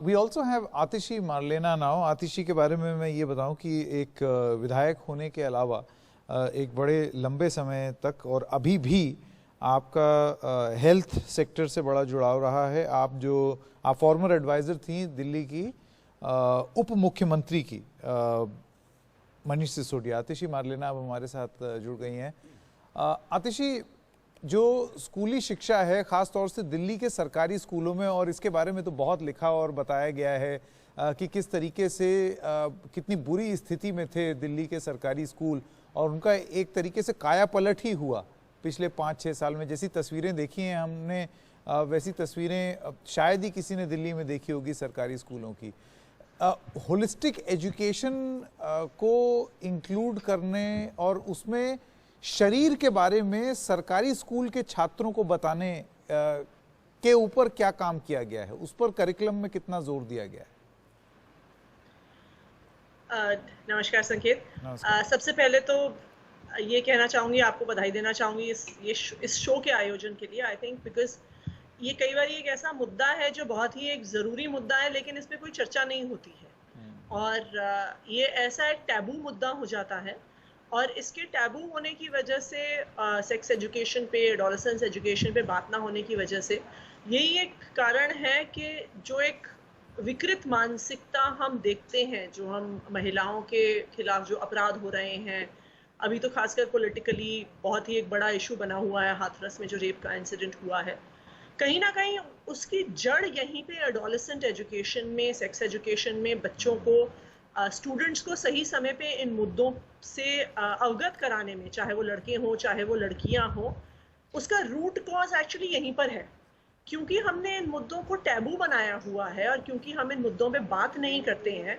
We also have Atishi Marlena now. Atishi के बारे में मैं ये बताऊं कि एक विधायक होने के अलावा एक बड़े लंबे समय तक और अभी भी आपका हेल्थ सेक्टर से बड़ा जुड़ाव रहा है। आप फॉर्मर एडवाइज़र थी दिल्ली की उप मुख्यमंत्री की मनीष सिसोदिया। आतिशी मारलेना अब हमारे साथ जुड़ गई हैं। आतिशी, जो स्कूली शिक्षा है ख़ास तौर से दिल्ली के सरकारी स्कूलों में, और इसके बारे में तो बहुत लिखा और बताया गया है कि किस तरीके से कितनी बुरी स्थिति में थे दिल्ली के सरकारी स्कूल, और उनका एक तरीके से काया पलट ही हुआ पिछले 5-6 साल में। जैसी तस्वीरें देखी हैं हमने, वैसी तस्वीरें शायद ही किसी ने दिल्ली में देखी होगी सरकारी स्कूलों की। होलिस्टिक एजुकेशन को इंक्लूड करने और उसमें शरीर के बारे में सरकारी स्कूल के छात्रों को बताने के ऊपर क्या काम किया गया है, उस पर करिकुलम में कितना जोर दिया गया है? नमस्कार संकेत। सबसे पहले तो ये कहना चाहूँगी, आपको बधाई देना चाहूँगी इस शो के आयोजन के लिए। आई थिंक बिकॉज ये कई बार एक ऐसा मुद्दा है जो बहुत ही एक ज़रूरी मुद्दा है, लेकिन इस पर कोई चर्चा नहीं होती है, और ये ऐसा एक टैबू मुद्दा हो जाता है, और इसके टैबू होने की वजह से सेक्स एजुकेशन पे, एडोलेसेंस एजुकेशन पे बात ना होने की वजह से यही एक कारण है कि जो एक विकृत मानसिकता हम देखते हैं, जो हम महिलाओं के खिलाफ जो अपराध हो रहे हैं, अभी तो खासकर पॉलिटिकली बहुत ही एक बड़ा इशू बना हुआ है हाथरस में जो रेप का इंसिडेंट हुआ है, कहीं ना कहीं उसकी जड़ यहीं पे एडोलेसेंट एजुकेशन में, सेक्स एजुकेशन में बच्चों को, स्टूडेंट्स को सही समय पे इन मुद्दों से अवगत कराने में, चाहे वो लड़के हों चाहे वो लड़कियां हों, उसका रूट कॉज एक्चुअली यहीं पर है। क्योंकि हमने इन मुद्दों को टैबू बनाया हुआ है और क्योंकि हम इन मुद्दों पे बात नहीं करते हैं,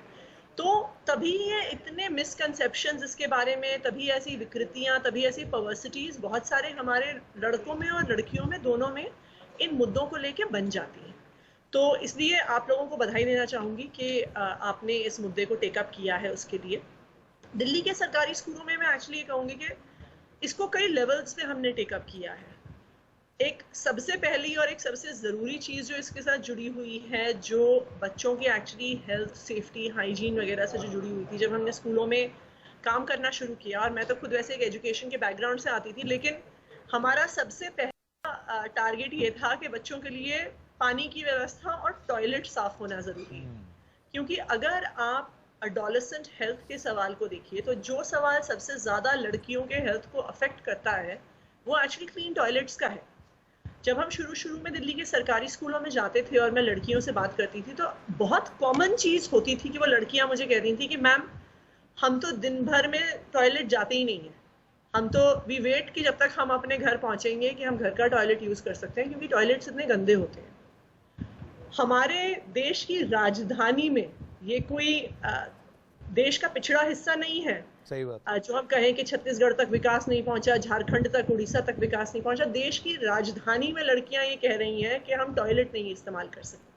तो तभी ये इतने मिसकंसेप्शंस इसके बारे में, तभी ऐसी विकृतियां, तभी ऐसी पर्वर्सिटीज बहुत सारे हमारे लड़कों में और लड़कियों में, दोनों में इन मुद्दों को लेके बन जाती है। तो इसलिए आप लोगों को बधाई देना चाहूँगी कि आपने इस मुद्दे को टेकअप किया है। उसके लिए दिल्ली के सरकारी स्कूलों में मैं एक्चुअली कहूँगी कि इसको कई लेवल्स पे हमने टेकअप किया है। एक सबसे पहली और एक सबसे ज़रूरी चीज़ जो इसके साथ जुड़ी हुई है, जो बच्चों की एक्चुअली हेल्थ, सेफ्टी, हाइजीन वगैरह से जो जुड़ी हुई थी, जब हमने स्कूलों में काम करना शुरू किया, और मैं तो खुद वैसे एक एजुकेशन के बैकग्राउंड से आती थी, लेकिन हमारा सबसे पहला टारगेट ये था कि बच्चों के लिए पानी की व्यवस्था और टॉयलेट साफ होना ज़रूरी है। क्योंकि अगर आप एडोलेसेंट हेल्थ के सवाल को देखिए, तो जो सवाल सबसे ज़्यादा लड़कियों के हेल्थ को अफेक्ट करता है वो एक्चुअली क्लीन टॉयलेट्स का है। जब हम शुरू में दिल्ली के सरकारी स्कूलों में जाते थे और मैं लड़कियों से बात करती थी, तो बहुत कॉमन चीज़ होती थी कि वो लड़कियां मुझे कह रही थी कि मैम, हम तो दिन भर में टॉयलेट जाते ही नहीं हैं, हम तो वी वेट कि जब तक हम अपने घर पहुंचेंगे कि हम घर का टॉयलेट यूज़ कर सकते हैं, क्योंकि टॉयलेट्स इतने गंदे होते हैं। हमारे देश की राजधानी में, ये कोई देश का पिछड़ा हिस्सा नहीं है, सही बात, जो हम कहें कि छत्तीसगढ़ तक विकास नहीं पहुंचा, झारखंड तक, उड़ीसा तक विकास नहीं पहुंचा, देश की राजधानी में लड़कियां ये कह रही हैं कि हम टॉयलेट नहीं इस्तेमाल कर सकते।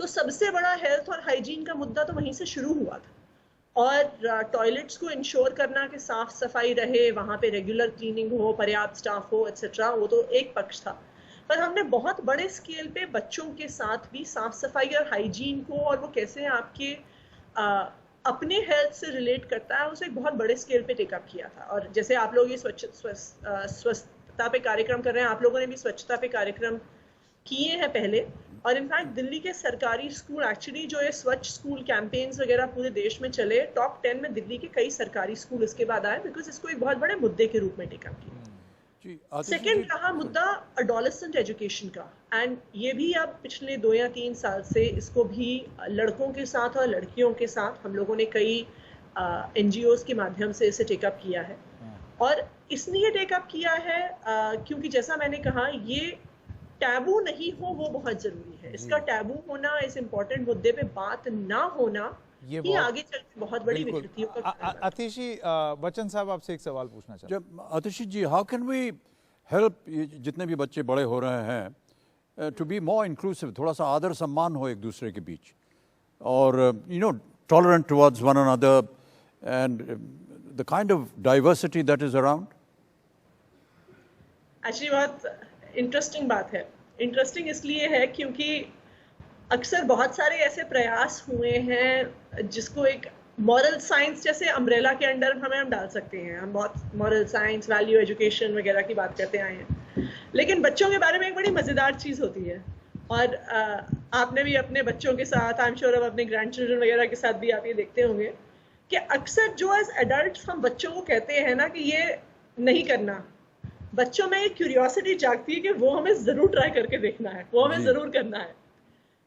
तो सबसे बड़ा हेल्थ और हाइजीन का मुद्दा तो वहीं से शुरू हुआ था, और टॉयलेट्स को इंश्योर करना कि साफ सफाई रहे, वहाँ पे रेगुलर क्लीनिंग हो, पर्याप्त स्टाफ हो, एक्सेट्रा, वो तो एक पक्ष था। पर हमने बहुत बड़े स्केल पे बच्चों के साथ भी साफ सफाई और हाइजीन को, और वो कैसे आपके अपने हेल्थ से रिलेट करता है, उसे एक बहुत बड़े स्केल पे टेकअप किया था। और जैसे आप लोग ये स्वच्छता पे कार्यक्रम कर रहे हैं, आप लोगों ने भी स्वच्छता पे कार्यक्रम किए हैं पहले, और इनफैक्ट दिल्ली के सरकारी स्कूल एक्चुअली जो ये स्वच्छ स्कूल कैंपेन्स वगैरह पूरे देश में चले, टॉप 10 में दिल्ली के कई सरकारी स्कूल इसके बाद आए, बिकॉज इसको एक बहुत बड़े मुद्दे के रूप में टेकअप किया। सेकेंड रहा मुद्दा एडोलेसेंट एजुकेशन का, एंड ये भी अब पिछले 2 या 3 साल से इसको भी लड़कों के साथ और लड़कियों के साथ हम लोगों ने कई NGOs के माध्यम से इसे टेकअप किया है। और इसलिए टेकअप किया है क्योंकि जैसा मैंने कहा, ये टैबू नहीं हो वो बहुत जरूरी है। इसका टैबू होना, इस इम्पोर्टेंट मुद्दे पे बात ना होना, ये आगे चल के बहुत बड़ी विकृतियों का। आतिशी, बच्चन साहब आपसे एक सवाल पूछना चाहते हैं। आतिशी जी, हाउ कैन वी हेल्प जितने भी बच्चे बड़े हो रहे हैं टू बी मोर इंक्लूसिव, थोड़ा सा आदर सम्मान हो एक दूसरे के बीच, और tolerant towards one another, and the kind of diversity that is around? Actually बहुत इंटरेस्टिंग बात है। इंटरेस्टिंग इसलिए है क्योंकि अक्सर बहुत सारे ऐसे प्रयास हुए हैं जिसको एक मॉरल साइंस जैसे अम्ब्रेला के अंडर हम डाल सकते हैं। हम बहुत मॉरल साइंस, वैल्यू एजुकेशन वगैरह की बात करते आए हैं, लेकिन बच्चों के बारे में एक बड़ी मज़ेदार चीज़ होती है, और आपने भी अपने बच्चों के साथ, आई एम श्योर अब अपने ग्रैंड चिल्ड्रन वगैरह के साथ भी आप ये देखते होंगे कि अक्सर जो एज एडल्ट हम बच्चों को कहते हैं ना कि ये नहीं करना, बच्चों में एक क्यूरियोसिटी जागती है कि वो हमें ज़रूर ट्राई करके देखना है, वो हमें ज़रूर करना है।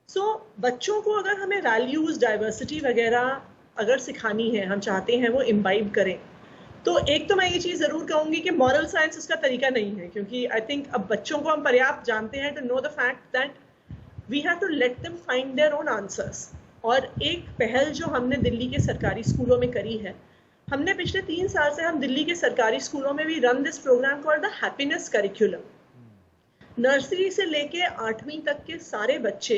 सो बच्चों को अगर हमें वैल्यूज़, डाइवर्सिटी वगैरह अगर सिखानी है, हम चाहते हैं वो इम्बाइब करें, तो एक तो मैं ये चीज़ ज़रूर कहूँगी कि मॉरल साइंस उसका तरीका नहीं है, क्योंकि आई थिंक अब बच्चों को हम पर्याप्त जानते हैं to know the fact that we have to let them find their own answers. और एक पहल जो हमने दिल्ली के सरकारी स्कूलों में करी है, हमने पिछले 3 साल से हम दिल्ली के सरकारी स्कूलों में भी run this programme called the happiness curriculum. Nursery से लेके 8वीं तक के सारे बच्चे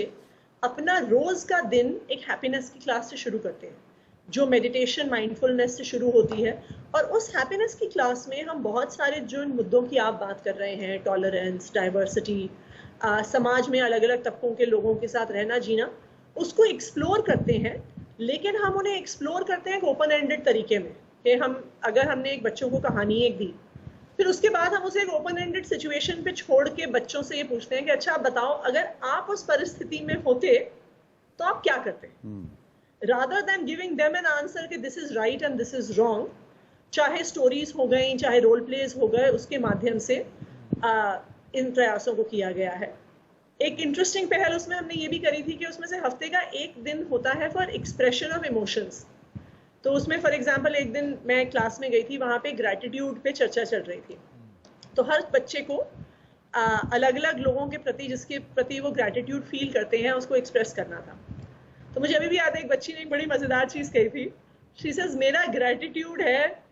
अपना रोज का दिन एक हैप्पीनेस की क्लास से शुरू करते हैं, जो मेडिटेशन, माइंडफुलनेस से शुरू होती है। और उस हैप्पीनेस की क्लास में हम बहुत सारे जो मुद्दों की आप बात कर रहे हैं, टॉलरेंस, डाइवर्सिटी, समाज में अलग अलग तबकों के लोगों के साथ रहना जीना, उसको एक्सप्लोर करते हैं। लेकिन हम उन्हें एक्सप्लोर करते हैं एक ओपन एंडेड तरीके में कि अगर हमने एक बच्चों को कहानी एक दी, फिर उसके बाद हम उसे एक ओपन एंडेड सिचुएशन पे छोड़ के बच्चों से ये पूछते हैं कि अच्छा बताओ, अगर आप उस परिस्थिति में होते तो आप क्या करते, rather than giving them an answer कि this is right and this is wrong. चाहे स्टोरीज हो गई, चाहे रोल प्लेज हो गए, उसके माध्यम से इन प्रयासों को किया गया है। एक इंटरेस्टिंग पहल उसमें हमने ये भी करी थी कि उसमें से हफ्ते का एक दिन होता है फॉर एक्सप्रेशन ऑफ इमोशंस। तो उसमें फॉर एग्जांपल एक दिन मैं क्लास में गई थी, वहाँ पे ग्रैटिट्यूड पे चर्चा चल रही थी। तो हर बच्चे को अलग अलग लोगों के प्रति, जिसके प्रति वो ग्रैटिट्यूड फील करते हैं, उसको एक्सप्रेस करना था। तो मुझे अभी भी याद है, एक बच्ची ने एक बड़ी मज़ेदार चीज़ कही थी। शी सेज मेरा ग्रैटिट्यूड है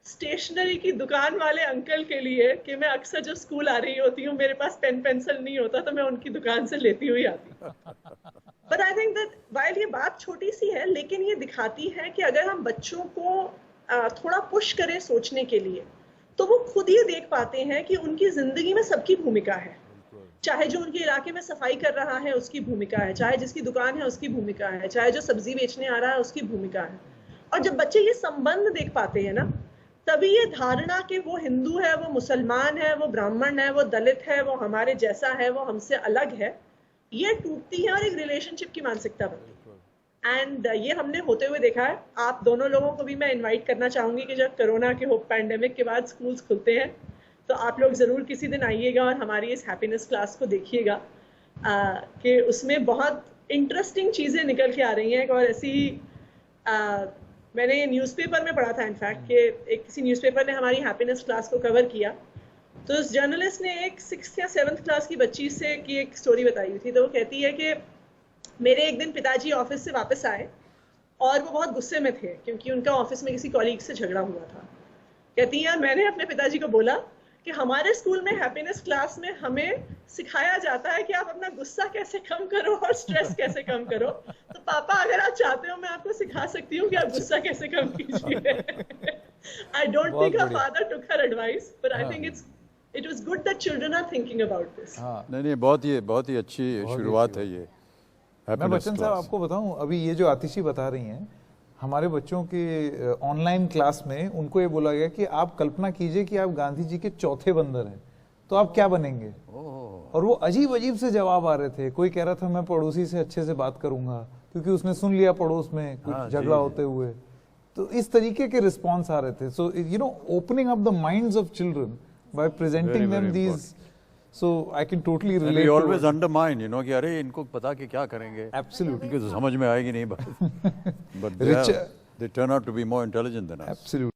स्टेशनरी की दुकान वाले अंकल के लिए कि मैं अक्सर जब स्कूल आ रही होती हूँ, मेरे पास पेन पेंसिल नहीं होता, तो मैं उनकी दुकान से लेती हुई आती हूँ। But I think that while ये बात छोटी सी है, लेकिन ये दिखाती है कि अगर हम बच्चों को थोड़ा पुश करें सोचने के लिए, तो वो खुद ही देख पाते हैं कि उनकी जिंदगी में सबकी भूमिका है। चाहे जो उनके इलाके में सफाई कर रहा है उसकी भूमिका है, चाहे जिसकी दुकान है उसकी भूमिका है, चाहे जो सब्जी बेचने आ रहा है उसकी भूमिका है। और जब बच्चे ये संबंध देख पाते हैं ना, तभी ये धारणा कि वो हिंदू है, वो मुसलमान है, वो ब्राह्मण है, वो दलित है, वो हमारे जैसा है, वो हमसे अलग है, ये टूटती है और एक रिलेशनशिप की मानसिकता बनती है। एंड ये हमने होते हुए देखा है। आप दोनों लोगों को भी मैं इनवाइट करना चाहूँगी कि जब कोरोना के पैंडेमिक के बाद स्कूल्स खुलते हैं, तो आप लोग ज़रूर किसी दिन आइएगा और हमारी इस हैप्पीनेस क्लास को देखिएगा कि उसमें बहुत इंटरेस्टिंग चीज़ें निकल के आ रही हैं। और ऐसी मैंने ये न्यूज़पेपर में पढ़ा था इनफैक्ट कि किसी न्यूज़पेपर ने हमारी हैप्पीनेस क्लास को कवर किया। तो उस जर्नलिस्ट ने एक 6th या 7th क्लास की बच्ची से की एक स्टोरी बताई हुई थी। तो वो कहती है कि मेरे एक दिन पिताजी ऑफिस से वापस आए और वो बहुत गुस्से में थे क्योंकि उनका ऑफिस में किसी कॉलीग से झगड़ा हुआ था। कहती है मैंने अपने पिताजी को बोला कि हमारे स्कूल में हैप्पीनेस क्लास में हमें सिखाया जाता है कि आप अपना गुस्सा कैसे कम करो और स्ट्रेस कैसे कम करो। तो पापा अगर आप चाहते हो मैं आपको सिखा सकती हूँ कि आप गुस्सा कैसे कम कीजिए। I don't think her father took her advice, but I think it was good that children are thinking about this. नहीं, बहुत ही अच्छी शुरुआत है ये। मैं बच्चन साहब आपको बताऊं, अभी ये जो आतिशी बता रही हैं, हमारे बच्चों के ऑनलाइन क्लास में उनको ये बोला गया कि आप कल्पना कीजिए कि आप गांधी जी के चौथे बंदर हैं, तो आप क्या बनेंगे। और वो अजीब अजीब से जवाब आ रहे थे। कोई कह रहा था मैं पड़ोसी से अच्छे से बात करूंगा क्योंकि उसने सुन लिया पड़ोस में कुछ झगड़ा होते हुए। तो इस तरीके के रिस्पॉन्स आ रहे थे। So you know, opening up the minds of children by presenting them these, so I can totally relate. We always undermine, you know, कि अरे इनको पता कि क्या करेंगे। Absolutely. इनको तो समझ में आएगी नहीं बात। But they turn out to be more intelligent than us. Absolutely.